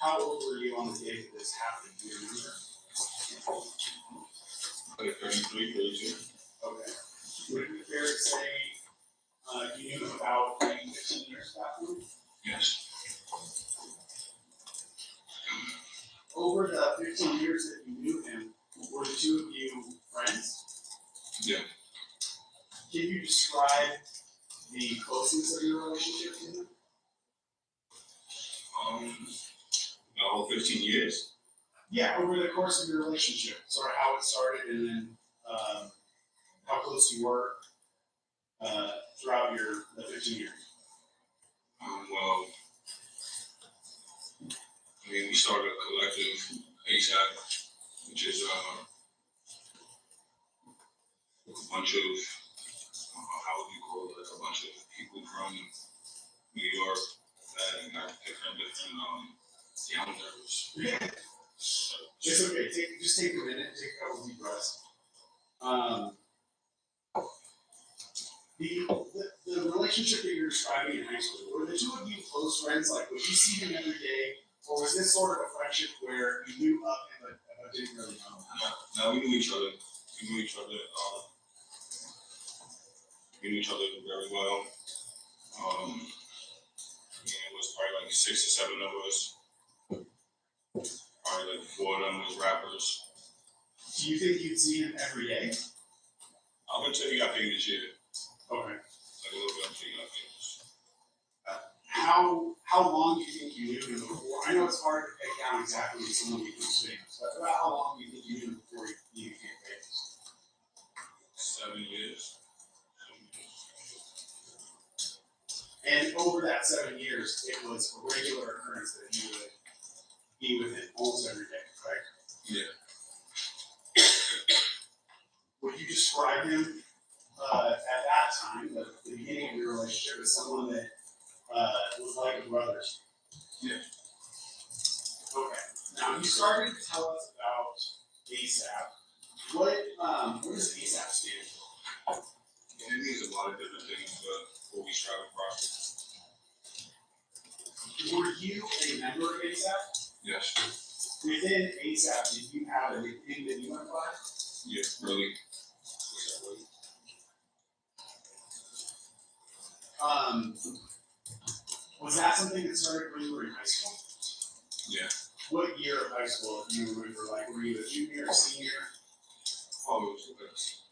How old were you on the day that this happened? Do you remember? Like 33, 32. Okay. Would it be fair to say you knew him about 15 years at that point? Yes. Over the 15 years that you knew him, were the two of you friends? Yeah. Can you describe the closeness of your relationship to him? The whole 15 years? Yeah, over the course of your relationship, sort of how it started and then how close you were throughout the 15 years. Well, I mean, we started a collective ASAP, which is a bunch of, how would you call it, like a bunch of people from New York that got different calendars. It's okay. Just take a minute. Take a couple deep breaths. The relationship that you're describing in high school, were the two of you close friends? Like, would you see him every day, or was this sort of a friendship where you knew of him but didn't really know him? No, we knew each other. We knew each other. We knew each other very well. It was probably like 6 or 7 of us. Probably like 4 of them was rappers. Do you think you'd see him every day? I'm gonna tell you, I think this year. Okay. Like a little bit until you got famous. How long do you think you knew him before? I know it's hard to pick down exactly when someone becomes famous, but about how long do you think you knew him before you became famous? 7 years. And over that 7 years, it was a regular occurrence that you would be with him almost every day, right? Yeah. Would you describe him at that time, the beginning of your relationship, as someone that was like a brother? Yeah. Okay. Now you started to tell us about ASAP. What does ASAP stand for? It means a lot of different things, but what we strive to prosper. Were you a member of ASAP? Yes. Within ASAP, did you have a nickname that you went by? Yeah, really. Was that something that started when you were in high school? Yeah. What year of high school do you remember? Like, were you a junior, senior? Oh, it was the best.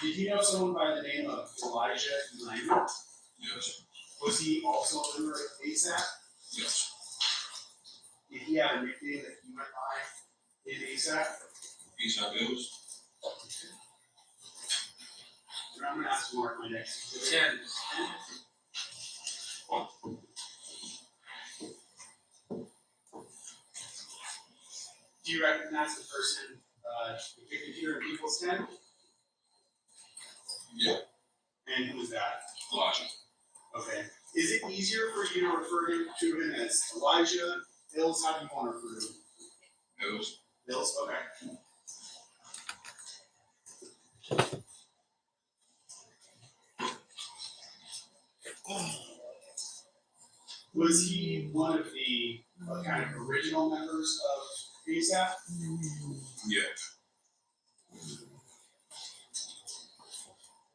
Did you know someone by the name of Elijah Lyman? Yes. Was he also a member of ASAP? Yes. Did he have a nickname that you went by in ASAP? ASAP Bills. I'm going to ask Mark my next. 10. Do you recognize the person depicted here in People's 10? Yeah. And who's that? Elijah. Okay. Is it easier for you to refer to him as Elijah, Bills? How do you want to refer to him? Bills. Bills? Okay. Was he one of the kind of original members of ASAP? Yeah.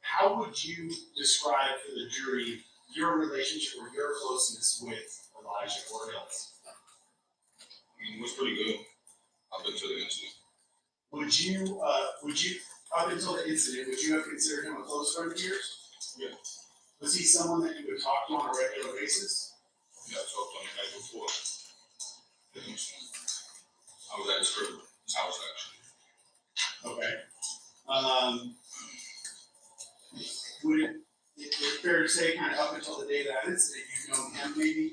How would you describe for the jury your relationship or your closeness with Elijah or Bills? I mean, it was pretty good up until the incident. Would you, up until the incident, would you have considered him a close friend of yours? Yeah. Was he someone that you would talk to on a regular basis? Yeah, I talked on the night before. I was at his crib, his house actually. Okay. Would it be fair to say, kind of up until the day of that incident, you've known him maybe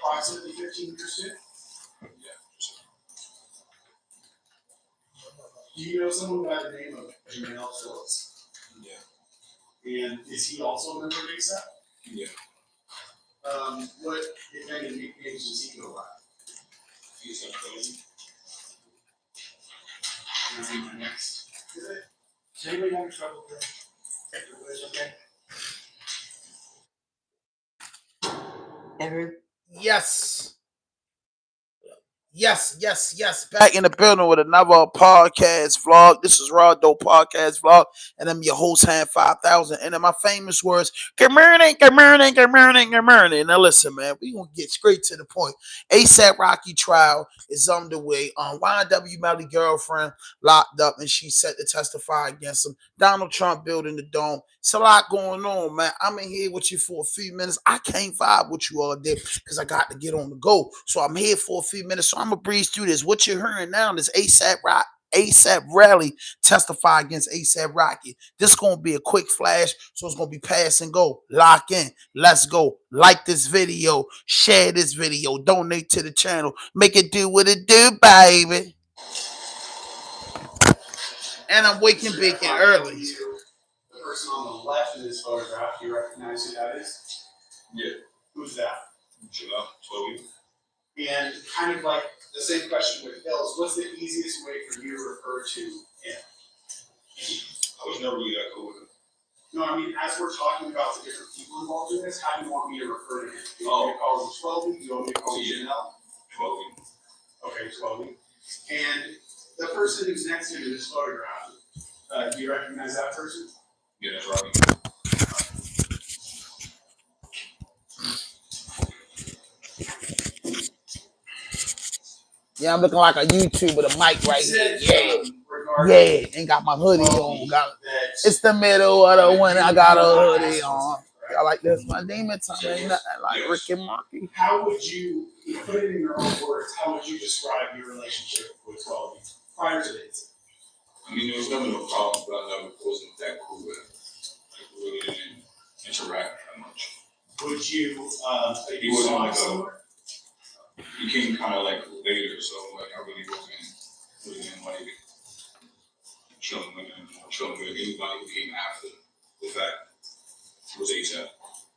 approximately 15 years too? Yeah. Do you know someone by the name of Jamel Phillips? Yeah. And is he also a member of ASAP? Yeah. What, if any, nicknames does he go by? He's a cousin. Can I read my next? Does anybody have trouble with Everybody's okay? Yes. Yes. Back in the building with another podcast vlog. This is Raw Dope Podcast Vlog. And I'm your host, Hand 5000. And in my famous words, good morning. Now listen, man, we gonna get straight to the point. ASAP Rocky trial is underway. YNW Melly girlfriend locked up and she's set to testify against him. Donald Trump building the dome. It's a lot going on, man. I'm in here with you for a few minutes. I can't vibe with you all day because I got to get on the go. So I'm here for a few minutes. So I'm gonna breeze through this. What you're hearing now is ASAP Rally testify against ASAP Rocky. This is gonna be a quick flash, so it's gonna be pass and go. Lock in. Let's go. Like this video, share this video, donate to the channel, make it do what it do, baby. And I'm waking bacon early. The person on the left in this photograph, do you recognize who that is? Yeah. Who's that? Chloe. And kind of like the same question with Hills, what's the easiest way for you to refer to him? I was never really that cool with him. No, I mean, as we're talking about the different people involved in this, how do you want me to refer to him? Do you want me to call him 12? Do you want me to call him Janelle? 12. Okay, 12. And the person who's next to you in this photograph, do you recognize that person? Yeah, that's right. Yeah, I'm looking like a YouTube with a mic right here. Yeah. Ain't got my hoodie on. It's the middle of the winter. I got a hoodie on. I like this. My demon time ain't nothing like Rick and Morty. How would you put it in your own words? How would you describe your relationship with 12 prior to this? I mean, there was never no problem, but I never wasn't that cool with him. Like, we really didn't interact that much. Would you, he wasn't like he came kind of like later, so like I really wasn't like chilling with anybody who came after the fact was ASAP.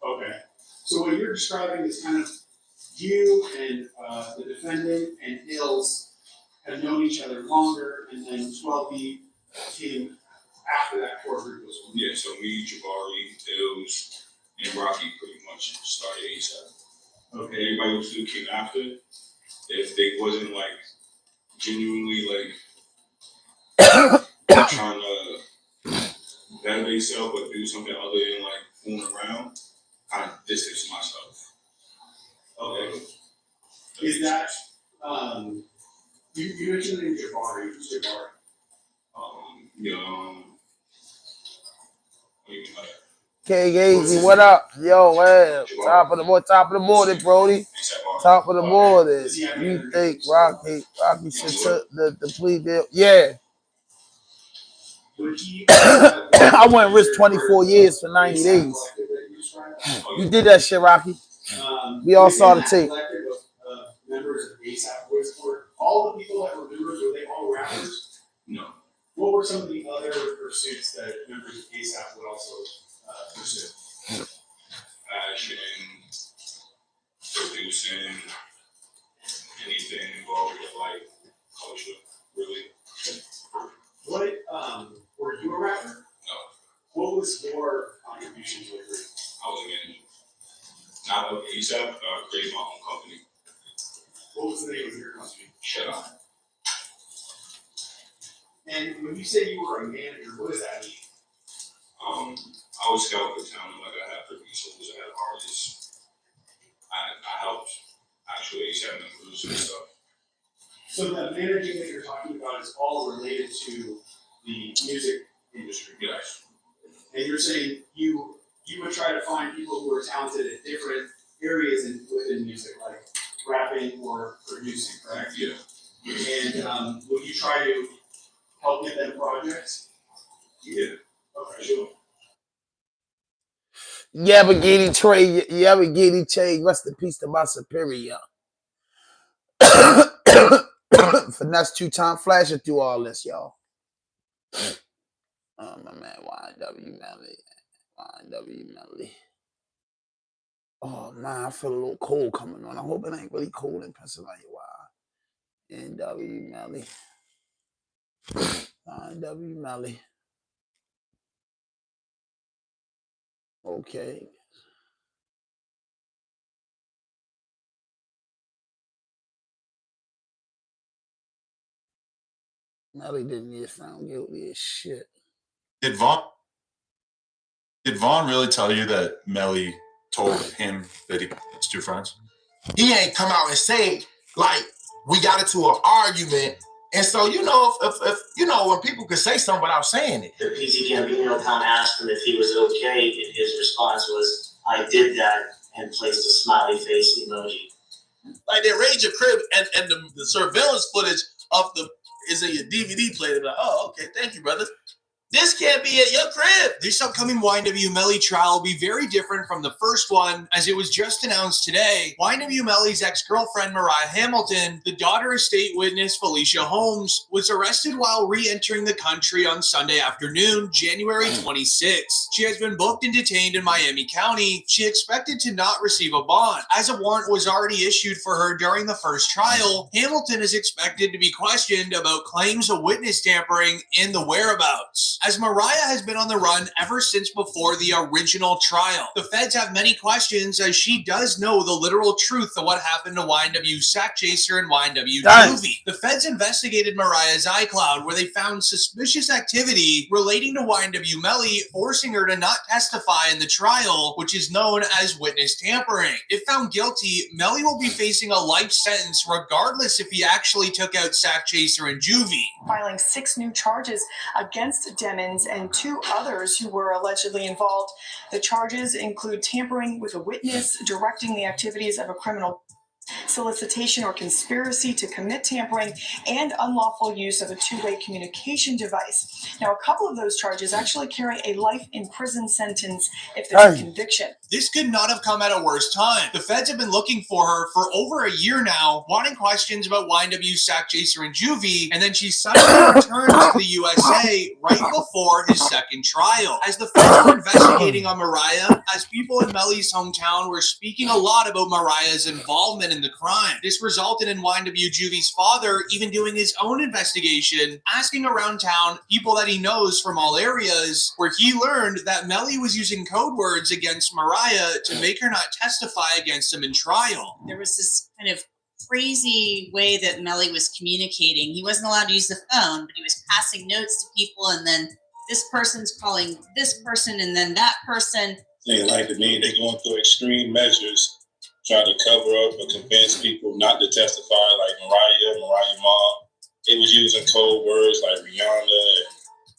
Okay. So what you're describing is kind of you and the defendant and Hills have known each other longer, and then 12B came after that core group was formed. Yeah, so me, Jabari, Hills, and Rocky pretty much started ASAP. Okay. Everybody else who came after, if they wasn't like genuinely like trying to better themselves or do something other than like fooling around, kind of distance myself. Okay. Is that you mentioned the name Jabari? Who's Jabari? K-Gazy, what up? Yo, man. Top of the morning, Brody. Top of the morning. You think Rocky should took the plea deal? Yeah. I wouldn't risk 24 years for 90 days. You did that shit, Rocky. We all saw the tape. Members of ASAP, were all the people that were members, were they all rappers? No. What were some of the other pursuits that members of ASAP would also pursue? Fashion, producing, anything involved with like culture, really. What were you a rapper? No. What was your contribution to the group? I was a manager. Not of ASAP, created my own company. What was the name of your company? Shut up. And when you say you were a manager, what does that mean? I was scout for talent, like I had producers, I had artists. I helped actually ASAP members and stuff. So the managing that you're talking about is all related to the music industry. Yes. And you're saying you would try to find people who are talented at different areas within music, like rapping or producing, correct? Yeah. And would you try to help get them projects? Yeah. Okay, sure. Yabagini Trey, rest in peace to my superior. Finesse two-time flashing through all this, y'all. Oh, my man, YNW Melly. Oh, man, I feel a little cold coming on. I hope it ain't really cold in Pennsylvania. YNW Melly. YNW Melly. Okay. Melly didn't get found guilty as shit. Did Vaughn really tell you that Melly told him that he was two friends? He ain't come out and say, like, we got into an argument. And so, you know, if you know, when people could say something without saying it. The PC Gambino town asked him if he was okay, and his response was, I did that, and placed a smiley face emoji. Like, they raid your crib, and the surveillance footage of is in your DVD player. They're like, oh, okay, thank you, brother. This can't be at your crib. This upcoming YNW Melly trial will be very different from the first one, as it was just announced today. YNW Melly's ex-girlfriend Mariah Hamilton, the daughter of state witness Felicia Holmes, was arrested while re-entering the country on Sunday afternoon, January 26th. She has been booked and detained in Miami County. She expected to not receive a bond, as a warrant was already issued for her during the first trial. Hamilton is expected to be questioned about claims of witness tampering and the whereabouts, as Mariah has been on the run ever since before the original trial. The feds have many questions, as she does know the literal truth of what happened to YNW Sack Chaser and YNW Juvie. The feds investigated Mariah's iCloud, where they found suspicious activity relating to YNW Melly, forcing her to not testify in the trial, which is known as witness tampering. If found guilty, Melly will be facing a life sentence regardless if he actually took out Sack Chaser and Juvie. Filing 6 new charges against Demmons and 2 others who were allegedly involved. The charges include tampering with a witness, directing the activities of a criminal, solicitation or conspiracy to commit tampering, and unlawful use of a two-way communication device. Now, a couple of those charges actually carry a life in prison sentence if there's a conviction. This could not have come at a worse time. The feds have been looking for her for over a year now, wanting questions about YNW Sack Chaser and Juvie, and then she suddenly returned to the USA right before his second trial. As the feds were investigating on Mariah, as people in Melly's hometown were speaking a lot about Mariah's involvement in the crime. This resulted in YNW Juvie's father even doing his own investigation, asking around town people that he knows from all areas, where he learned that Melly was using code words against Mariah to make her not testify against him in trial. There was this kind of crazy way that Melly was communicating. He wasn't allowed to use the phone, but he was passing notes to people, and then this person's calling this person, and then that person. They like to me, they're going through extreme measures, trying to cover up or convince people not to testify, like Mariah mom. It was using code words like Rihanna and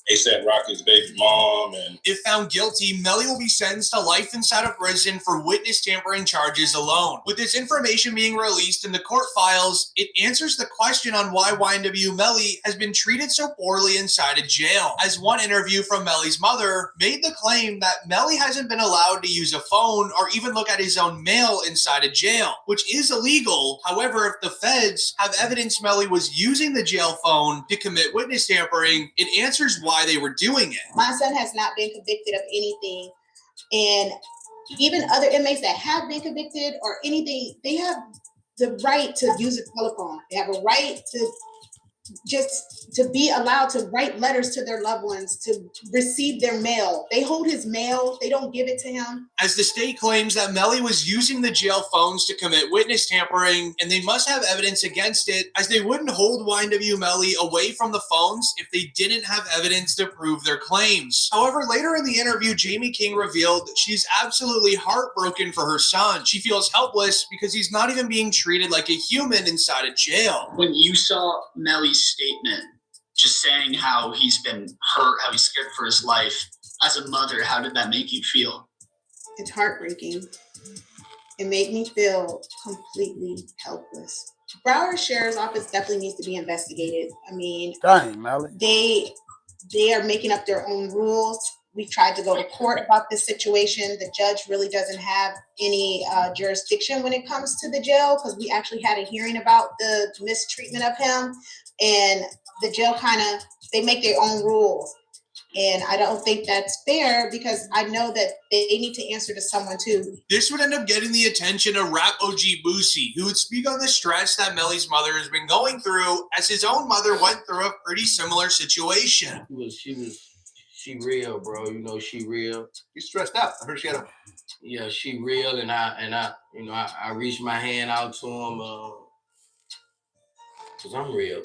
A$AP Rocky's baby mom. And if found guilty, Melly will be sentenced to life inside of prison for witness tampering charges alone. With this information being released in the court files, it answers the question on why YNW Melly has been treated so poorly inside a jail, as one interview from Melly's mother made the claim that Melly hasn't been allowed to use a phone or even look at his own mail inside a jail, which is illegal. However, if the feds have evidence Melly was using the jail phone to commit witness tampering, it answers why they were doing it. My son has not been convicted of anything, and even other inmates that have been convicted or anything, they have the right to use a telephone. They have a right to just to be allowed to write letters to their loved ones, to receive their mail. They hold his mail, they don't give it to him. As the state claims that Melly was using the jail phones to commit witness tampering, and they must have evidence against it, as they wouldn't hold YNW Melly away from the phones if they didn't have evidence to prove their claims. However, later in the interview, Jamie King revealed she's absolutely heartbroken for her son. She feels helpless because he's not even being treated like a human inside a jail. When you saw Melly's statement, just saying how he's been hurt, how he's scared for his life, as a mother, how did that make you feel? It's heartbreaking. It made me feel completely helpless. Broward Sheriff's Office definitely needs to be investigated. I mean, dang, Melly. They are making up their own rules. We tried to go to court about this situation. The judge really doesn't have any jurisdiction when it comes to the jail, because we actually had a hearing about the mistreatment of him, and the jail they make their own rules. And I don't think that's fair, because I know that they need to answer to someone too. This would end up getting the attention of rap OG Boosie, who would speak on the stress that Melly's mother has been going through, as his own mother went through a pretty similar situation. she real, bro. You know, she real. You stressed out. I heard she had a. Yeah, she real, and I you know, I reached my hand out to him, cause I'm real.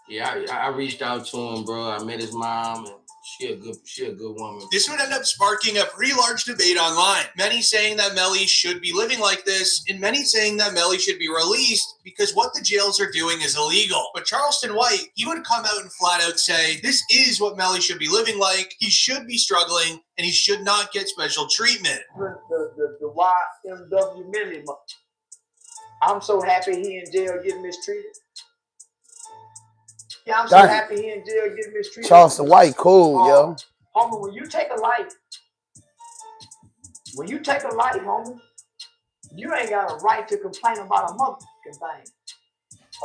Yeah, I reached out to him, bro. I met his mom, and she a good woman. This would end up sparking a pretty large debate online. Many saying that Melly should be living like this, and many saying that Melly should be released because what the jails are doing is illegal. But Charleston White, he would come out and flat out say, this is what Melly should be living like. He should be struggling, and he should not get special treatment. The YNW MELLY. I'm so happy he in jail getting mistreated. Yeah, I'm so happy he in jail getting mistreated. Charleston White, cool, yo. Homie, when you take a life, homie, you ain't got a right to complain about a motherfucking thing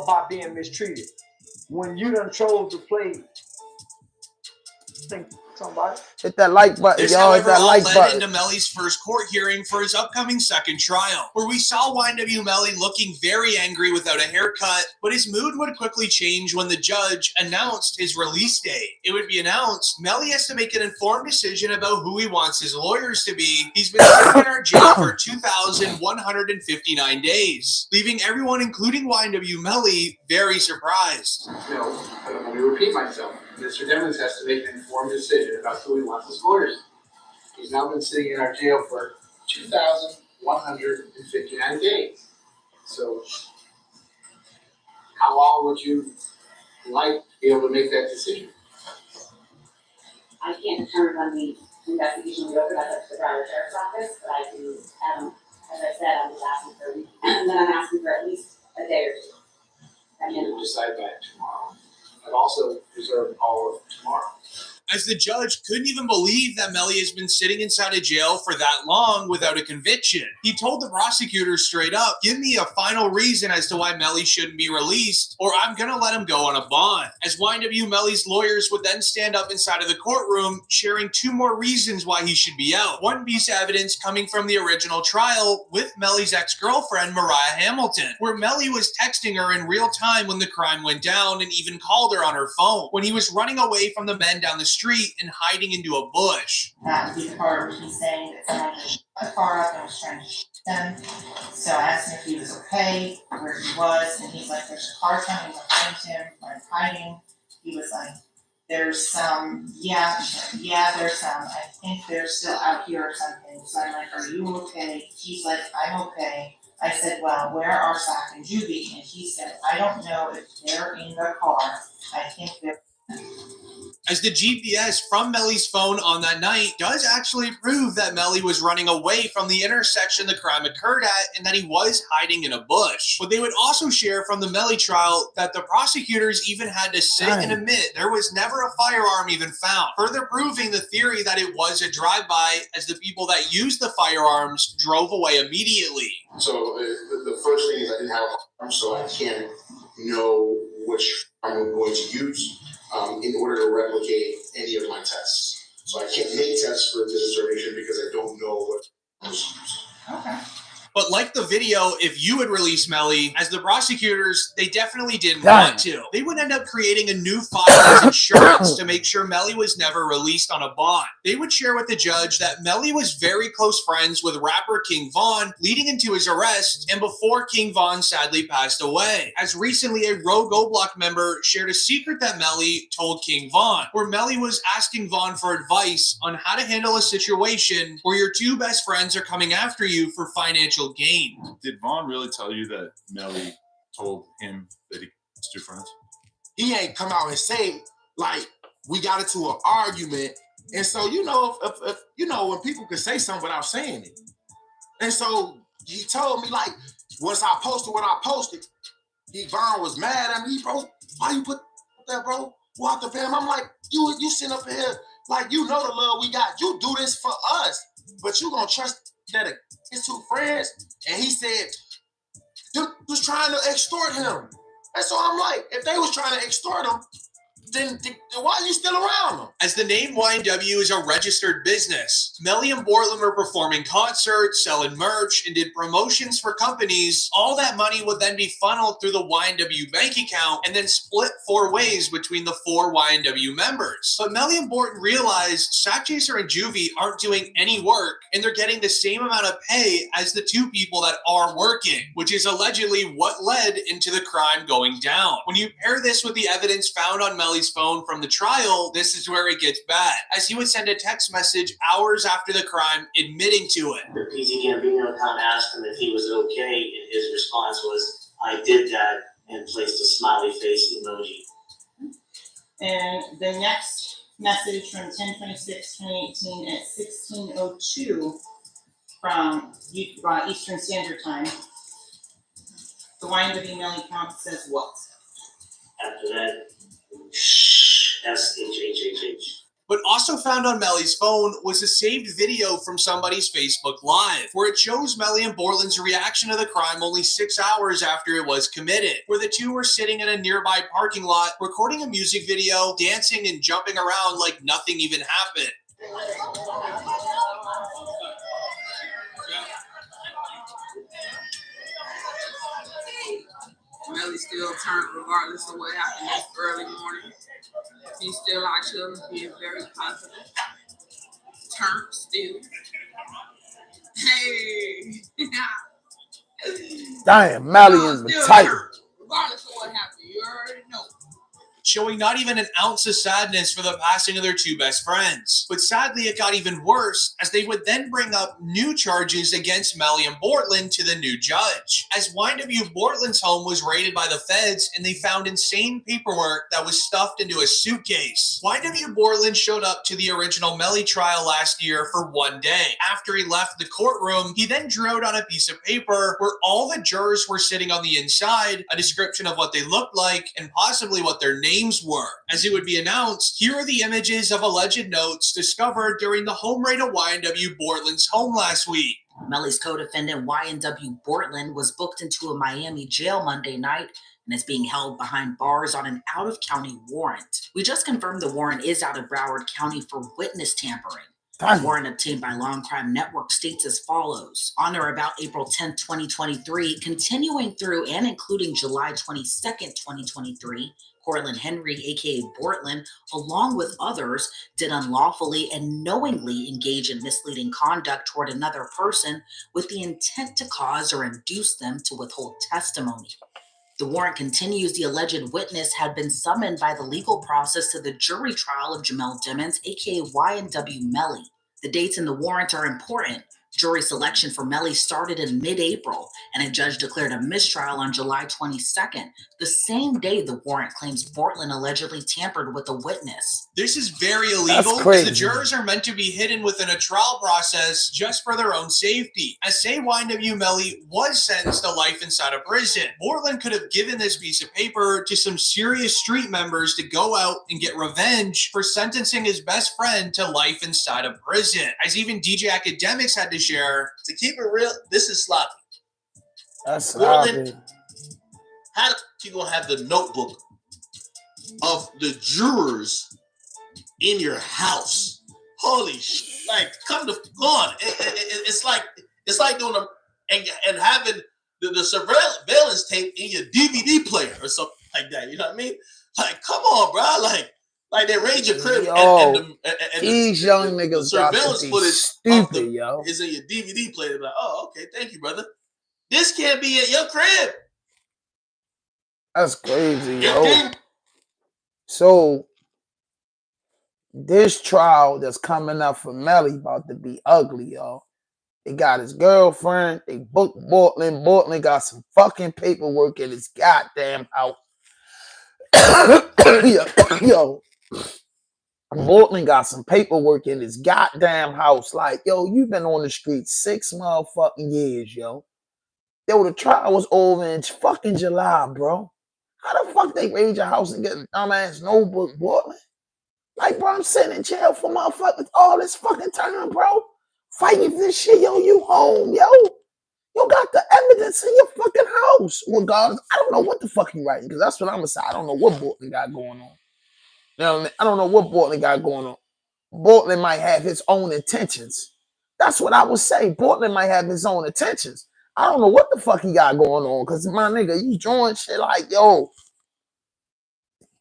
about being mistreated. When you done chose to play, think somebody. Hit that like button, This, y'all. Hit however, that all like led button. into Melly's first court hearing for his upcoming second trial, where we saw YNW Melly looking very angry without a haircut, but his mood would quickly change when the judge announced his release date. It would be announced Melly has to make an informed decision about who he wants his lawyers to be. He's been sitting in our jail for 2,159 days, leaving everyone, including YNW Melly, very surprised. You know, let me repeat myself. Mr. Demons has to make an informed decision about who he wants as lawyers. He's now been sitting in our jail for 2,159 days. So, how long would you like to be able to make that decision? I can't determine when the investigation will be over. That's up to the Broward Sheriff's Office, but I do, as I said, I'm just asking for a week, and then I'm asking for at least a day or two. And you decide by tomorrow. I've also reserved all of tomorrow. As the judge couldn't even believe that Melly has been sitting inside a jail for that long without a conviction. He told the prosecutor straight up, give me a final reason as to why Melly shouldn't be released, or I'm gonna let him go on a bond. As YNW Melly's lawyers would then stand up inside of the courtroom, sharing two more reasons why he should be out. One piece of evidence coming from the original trial with Melly's ex-girlfriend, Mariah Hamilton, where Melly was texting her in real time when the crime went down and even called her on her phone when he was running away from the men down the street and hiding into a bush. That would be the part where he's saying that someone just shut the car up and was trying to shoot them. So I asked him if he was okay, where he was, and he's like, there's a car coming behind him, I'm hiding. He was like, there's some, there's some, I think they're still out here or something. So I'm like, are you okay? He's like, I'm okay. I said, well, where are Zach and Judy? And he said, I don't know if they're in the car. I think they're. As the GPS from Melly's phone on that night does actually prove that Melly was running away from the intersection the crime occurred at and that he was hiding in a bush. But they would also share from the Melly trial that the prosecutors even had to sit and admit there was never a firearm even found, further proving the theory that it was a drive-by as the people that used the firearms drove away immediately. So the first thing is I didn't have a firearm, so I can't know which I'm going to use. In order to replicate any of my tests. So I can't make tests for this determination because I don't know what was used. Okay. But like the video, if you would release Melly, as the prosecutors, they definitely didn't want to. They would end up creating a new file as insurance to make sure Melly was never released on a bond. They would share with the judge that Melly was very close friends with rapper King Von leading into his arrest and before King Von sadly passed away. As recently a Rogue O-Block member shared a secret that Melly told King Von, where Melly was asking Von for advice on how to handle a situation where your two best friends are coming after you for financial gain. Did Vaughn really tell you that Melly told him that he was two friends? He ain't come out and say, like, we got into an argument. And so, you know, if you know, when people can say something without saying it. And so he told me, like, once I posted what I posted, Vaughn was mad at me, bro. Why you put that, bro? Walk up him. I'm like, you sitting up here, like, you know the love we got. You do this for us, but you gonna trust that his two friends? And he said, they was trying to extort him. And so I'm like, if they was trying to extort him, then why are you still around them? As the name YNW is a registered business, Melly and Bortland were performing concerts, selling merch, and did promotions for companies. All that money would then be funneled through the YNW bank account and then split 4 ways between the 4 YNW members. But Melly and Bortland realized Sack Chaser and Juvie aren't doing any work, and they're getting the same amount of pay as the 2 people that are working, which is allegedly what led into the crime going down. When you pair this with the evidence found on Melly's phone from the trial, this is where it gets bad, as he would send a text message hours after the crime admitting to it. The PZ Gambino account asked him if he was okay, and his response was, I did that, and placed a smiley face emoji. And the next message from 10/26/2018 at 16:02 from Eastern Standard Time. The YNW Melly account says what? After that, SHHHH. But also found on Melly's phone was a saved video from somebody's Facebook Live, where it shows Melly and Bortland's reaction to the crime only 6 hours after it was committed, where the 2 were sitting in a nearby parking lot, recording a music video, dancing and jumping around like nothing even happened. Melly still turned regardless of what happened this early morning. He's still out here being very positive. Turned still. Hey. Damn, Melly is the type. Regardless of what happened, you already know. Showing not even an ounce of sadness for the passing of their 2 best friends. But sadly, it got even worse, as they would then bring up new charges against Melly and Bortland to the new judge. As YNW Bortland's home was raided by the feds, and they found insane paperwork that was stuffed into a suitcase. YNW Bortland showed up to the original Melly trial last year for 1 day. After he left the courtroom, he then drew out on a piece of paper where all the jurors were sitting on the inside, a description of what they looked like, and possibly what their names were. As it would be announced, here are the images of alleged notes discovered during the home raid of YNW Bortland's home last week. Melly's co-defendant YNW Bortland was booked into a Miami jail Monday night and is being held behind bars on an out-of-county warrant. We just confirmed the warrant is out of Broward County for witness tampering. The warrant obtained by Law and Crime Network states as follows. On or about April 10, 2023, continuing through and including July 22nd, 2023, Cortland Henry, aka Bortland, along with others, did unlawfully and knowingly engage in misleading conduct toward another person with the intent to cause or induce them to withhold testimony. The warrant continues the alleged witness had been summoned by the legal process to the jury trial of Jamel Dimmons, aka YNW Melly. The dates in the warrant are important. Jury selection for Melly started in mid-April, and a judge declared a mistrial on July 22nd, the same day the warrant claims Bortland allegedly tampered with a witness. This is very illegal because the jurors are meant to be hidden within a trial process just for their own safety. As say YNW Melly was sentenced to life inside a prison. Bortland could have given this piece of paper to some serious street members to go out and get revenge for sentencing his best friend to life inside a prison. As even DJ AKADEMIKS had to share. To keep it real, this is sloppy. That's sloppy. Bortland, how you gonna have the notebook of the jurors in your house? Holy shit! Like, come to God, it's like doing a and having the surveillance tape in your DVD player or something like that. You know what I mean? Like, come on, bro. Like they raid your crib and these young niggas got to surveillance be footage stupid, yo. is in your DVD player. Like, oh, okay, thank you, brother. This can't be at your crib. That's crazy, yo. So this trial that's coming up for Melly about to be ugly, yo. They got his girlfriend. They booked Bortland. Bortland got some fucking paperwork in his goddamn house. yo. Bortland got some paperwork in his goddamn house. Like, yo, you've been on the street 6 motherfucking years, yo. Yo, the trial was over in fucking July, bro. How the fuck they raid your house and get a dumbass notebook, Bortland? Like, bro, I'm sitting in jail for motherfuckers all this fucking time, bro. Fighting for this shit, yo. You home, yo. You got the evidence in your fucking house. Regardless, I don't know what the fuck you writing, because that's what I'm gonna say. I don't know what Bortland got going on. You know what I mean? I don't know what Bortland got going on. Bortland might have his own intentions. That's what I would say. Bortland might have his own intentions. I don't know what the fuck he got going on. Cause my nigga, you doing shit like, yo,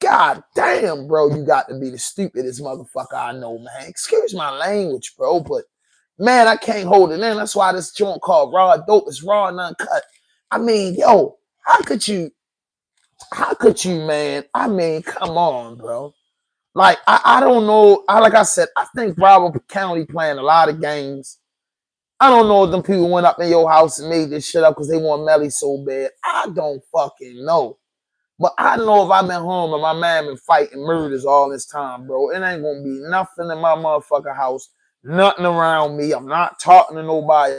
god damn, bro, you got to be the stupidest motherfucker I know, man. Excuse my language, bro, but man, I can't hold it in. That's why this joint called Raw Dope is raw and uncut. I mean, yo, how could you, man? I mean, come on, bro. Like, I don't know. Like I said, I think Broward County playing a lot of games. I don't know if them people went up in your house and made this shit up because they want Melly so bad. I don't fucking know. But I know if I've been home and my man been fighting murders all this time, bro, it ain't gonna be nothing in my motherfucking house, nothing around me. I'm not talking to nobody.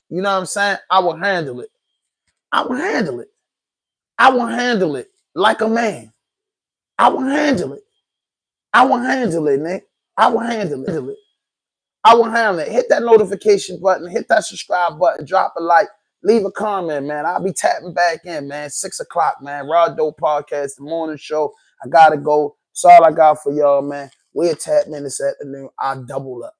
You know what I'm saying? I will handle it. I will handle it. I will handle it like a man. I will handle it. I will handle it, Nick. I will handle it. I will handle it. Hit that notification button. Hit that subscribe button. Drop a like. Leave a comment, man. I'll be tapping back in, man. 6 o'clock, man. Raw Dope Podcast, the morning show. I gotta go. That's all I got for y'all, man. We'll tap in this afternoon. I'll double up.